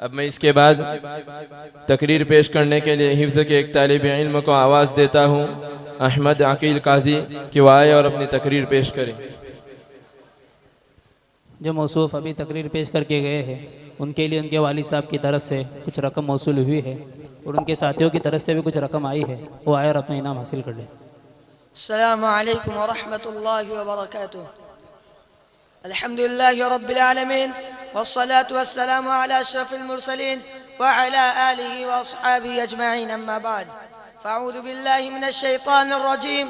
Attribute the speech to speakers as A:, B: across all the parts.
A: अब मैं इसके बाद तकरीर पेश करने के लिए हिफ्ज़ के एक तालिब इल्म को आवाज़ देता हूँ, अहमद अकील काजी, कि वह आए और अपनी तकरीर पेश करें।
B: जो मौसूफ़ अभी तकरीर पेश करके गए हैं उनके लिए उनके वालिद साहब की तरफ से कुछ रकम मौसूल हुई है और उनके साथियों की तरफ से भी कुछ रकम आई है, वो आए और अपना इनाम हासिल कर लें।
C: अस्सलामु अलैकुम व रहमतुल्लाहि व बरकातुहू। अल्हम्दुलिल्लाहि रब्बिल आलमीन वस्सलातु वस्सलामु अला अशरफिल मुरसलीन व अला आलिहि व अस्हाबिहि अजमईन, अम्मा बाद। फ़अऊज़ु बिल्लाहि मिनश शैतानिर रजीम,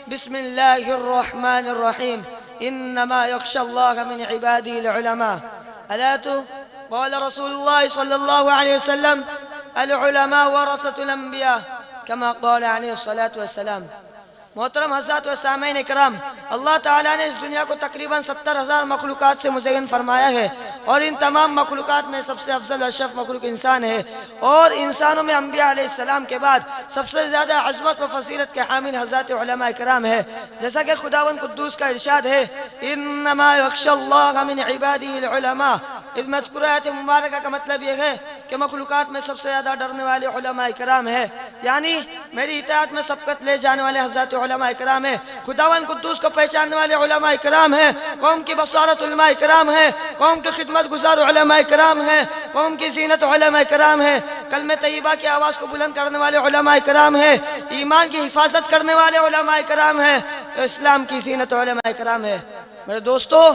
C: बिस्मिल्लाहिर रहमानिर रहीम। इन्नमा यख्शल्लाह मिन इबादिहिल उलमा। अला तो क़ाल रसूलुल्लाह सल्लल्लाहु अलैहि वसल्लम, अल उलमा वरसतुल अंबिया, कमा क़ाल अलैहि सलातु वस्सलाम। मोहतरम हज़रात व सामईन इकराम, अल्लाह ताला ने इस दुनिया को तकरीबन 70,000 मखलूक़ात से मुज़य्यन फरमाया है और इन तमाम मखलूक़ात में सबसे अफजल अशरफ मखलूक़ इंसान है और इंसानों में अंबिया अलैहिस्सलाम के बाद सबसे ज़्यादा अज़मत व फसीलत के हामिल हज़रात उलमा इकराम है। जैसा कि खुदावंद कुद्दूस का इरशाद है, इन्नमा यख्शल्लाह मिन इबादिहिल उलमा। इस मज़कूरा आयत मुबारका का मतलब यह है कि मखलूक़ात में सबसे ज़्यादा डरने वाले उलमा इकराम है, यानी मेरी इताअत में सबकत ले जाने वाले हज़रात उलमा इकराम है, खुदावंद कुद्दूस को पहचानने वाले उलमा इकराम है, कौम की बसारत उलमा इकराम है, कौम की खिदमत गुजार उलमा इकराम है, कौम की ज़ीनत उलमा इकराम है, कलमे तय्यबा की आवाज़ को बुलंद करने वाले उलमा इकराम है, ईमान की हिफाजत करने वाले उलमा इकराम है, इस्लाम की ज़ीनत उलमा इकराम है। मेरे दोस्तों,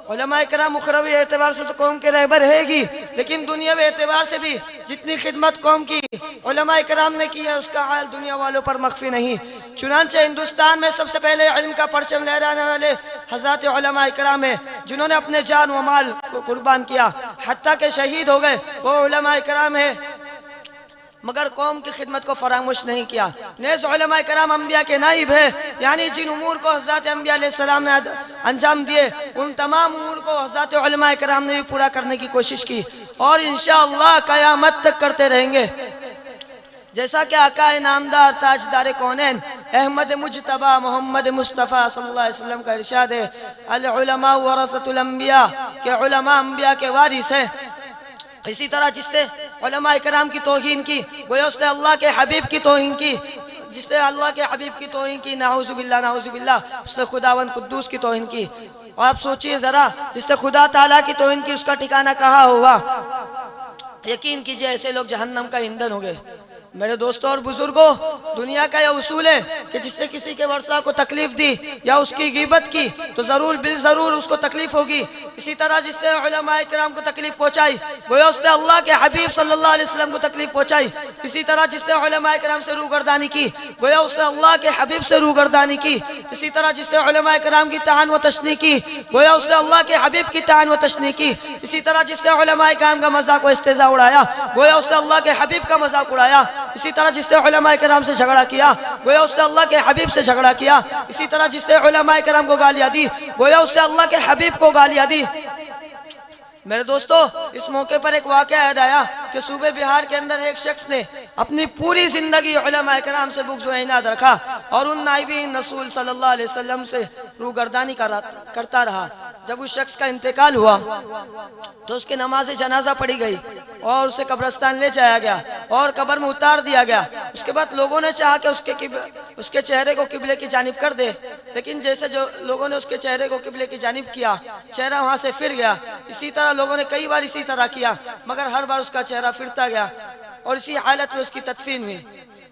C: उलमा इकराम उखरवी एतबार से तो कौम के रहबर हैगी, लेकिन दुनियावी एतबार से भी जितनी खिदमत कौम की उलमा इकराम ने की है उसका हाल दुनिया वालों पर मख्फी नहीं। चुनांचे हिंदुस्तान में सबसे पहले इल्म का परचम लहराने वाले हज़रात उलमा इकराम है, जिन्होंने अपने जान व माल को कुर्बान किया, हत्ता के शहीद हो गए, वो उलमा इकराम है, मगर कौम की खिदमत को फरामोश नहीं किया। नेज़ उलमा इकराम अंबिया के नाइब है, यानी जिन उमूर को हज़रत अंबिया अलैहिस्सलाम ने अंजाम दिए उन तमाम उमूर को हज़रत उलमा इकराम ने भी पूरा करने की कोशिश की और इंशाअल्लाह क़यामत तक करते रहेंगे। जैसा कि आका नामदार ताजदार कौनैन अहमद मुजतबा मोहम्मद मुस्तफ़ा सल्लल्लाहु अलैहि वसल्लम का इरशाद है, अल उलमा वरसतुल अंबिया, के उलमा अंबिया के वारिस हैं। इसी तरह जिसने उलमा इकराम की तौहीन की, गोया उसने अल्लाह के हबीब की तौहीन की, जिसने अल्लाह के हबीब की तौहीन की, नाउज़ुबिल्लाह, उसने खुदावंद कुद्दूस की तौहीन की। और आप सोचिए ज़रा, जिसने खुदा ताला की तौहीन की उसका ठिकाना कहाँ होगा? यकीन कीजिए ऐसे लोग जहन्नम का ईंधन हो गए। मेरे दोस्तों और बुजुर्गों, दुनिया का यह उसूल है कि जिसने किसी के वर्षा को तकलीफ दी या उसकी गिबत की तो ज़रूर बिल ज़रूर उसको तकलीफ होगी। इसी तरह जिसने उलमा इकराम को तकलीफ पहुँचाई गोया उसने अल्लाह के हबीब सल्लल्लाहु अलैहि वसल्लम को तकलीफ पहुँचाई। इसी तरह जिसने उलमा इकराम से रूगर्दानी की गोया उसने अल्लाह के हबीब से रूगर्दानी की। इसी तरह जिसने उलमा इकराम की तान व तशनी की गोया उसने अल्लाह के हबीब की तान व तशनी की। इसी तरह जिसने उलमा इकराम का मजाक व इस्तेज़ा उड़ाया गोया उसने अल्लाह के हबीब का मजाक उड़ाया। इसी तरह जिसने उलमा इकराम से झगड़ा किया गोया उसने अल्लाह के हबीब से झगड़ा किया। इसी तरह जिसने उलमा इकराम को गालियाँ दी गोया उसने अल्लाह के हबीब को गालियाँ दी। मेरे दोस्तों, इस मौके पर एक वाक़या याद आया कि सूबे बिहार के अंदर एक शख्स ने अपनी पूरी ज़िंदगी उलमा इकराम से बुग़्ज़ व इनाद रखा और उन नाइबीन रसूल सल्लल्लाहु अलैहि वसल्लम से रूगर्दानी करता रहा। जब उस शख्स का इंतकाल हुआ तो उसकी नमाज जनाजा पढ़ी गई और उसे कब्रस्तान ले जाया गया और कब्र में उतार दिया गया। उसके बाद लोगों ने चाहा कि उसके चेहरे को किबले की जानिब कर दे, लेकिन जैसे जो लोगों ने उसके चेहरे को किबले की जानिब किया, चेहरा वहाँ से फिर गया। इसी तरह लोगों ने कई बार इसी तरह किया, मगर हर बार उसका चेहरा फिरता गया और इसी हालत में उसकी तदफीन हुई।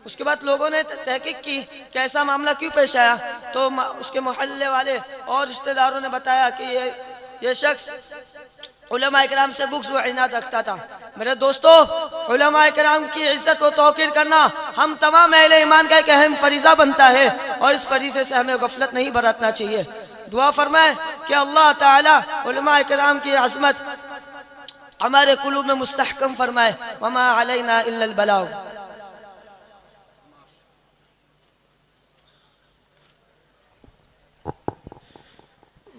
C: उसके बाद लोगों ने तहकीक की कि ऐसा मामला क्यों पेश आया, तो उसके मोहल्ले वाले और रिश्तेदारों ने बताया कि ये शख्स उलमा इकराम से बुग़्ज़ व इनाद रखता था। मेरे दोस्तों, उलमा इकराम की इज्जत व तौक़ीर करना हम तमाम अहले ईमान का एक अहम फरीज़ा बनता है और इस फरीज़े से हमें गफलत नहीं बरतना चाहिए। दुआ फरमाए कि अल्लाह ताला उलमा इकराम की अज़मत हमारे कुलूब में मुस्तहकम फरमाए। वमा अलैना इल्लल बलाग।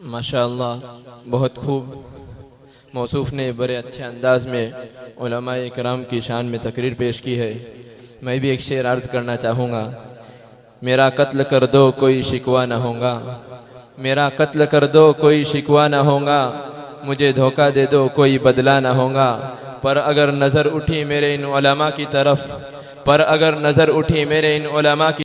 A: माशाअल्लाह, बहुत खूब मौसूफ़ ने बड़े अच्छे अंदाज में उलमा इकराम की शान में तकरीर पेश की है। मैं भी एक शेर अर्ज़ करना चाहूँगा। मेरा कत्ल कर दो कोई शिकवा न होगा, मेरा कत्ल कर दो कोई शिकवा न होगा, मुझे धोखा दे दो कोई बदला न होगा, पर अगर नज़र उठी मेरे इन उलमा की तरफ, पर अगर नज़र उठी मेरे इन उलमा की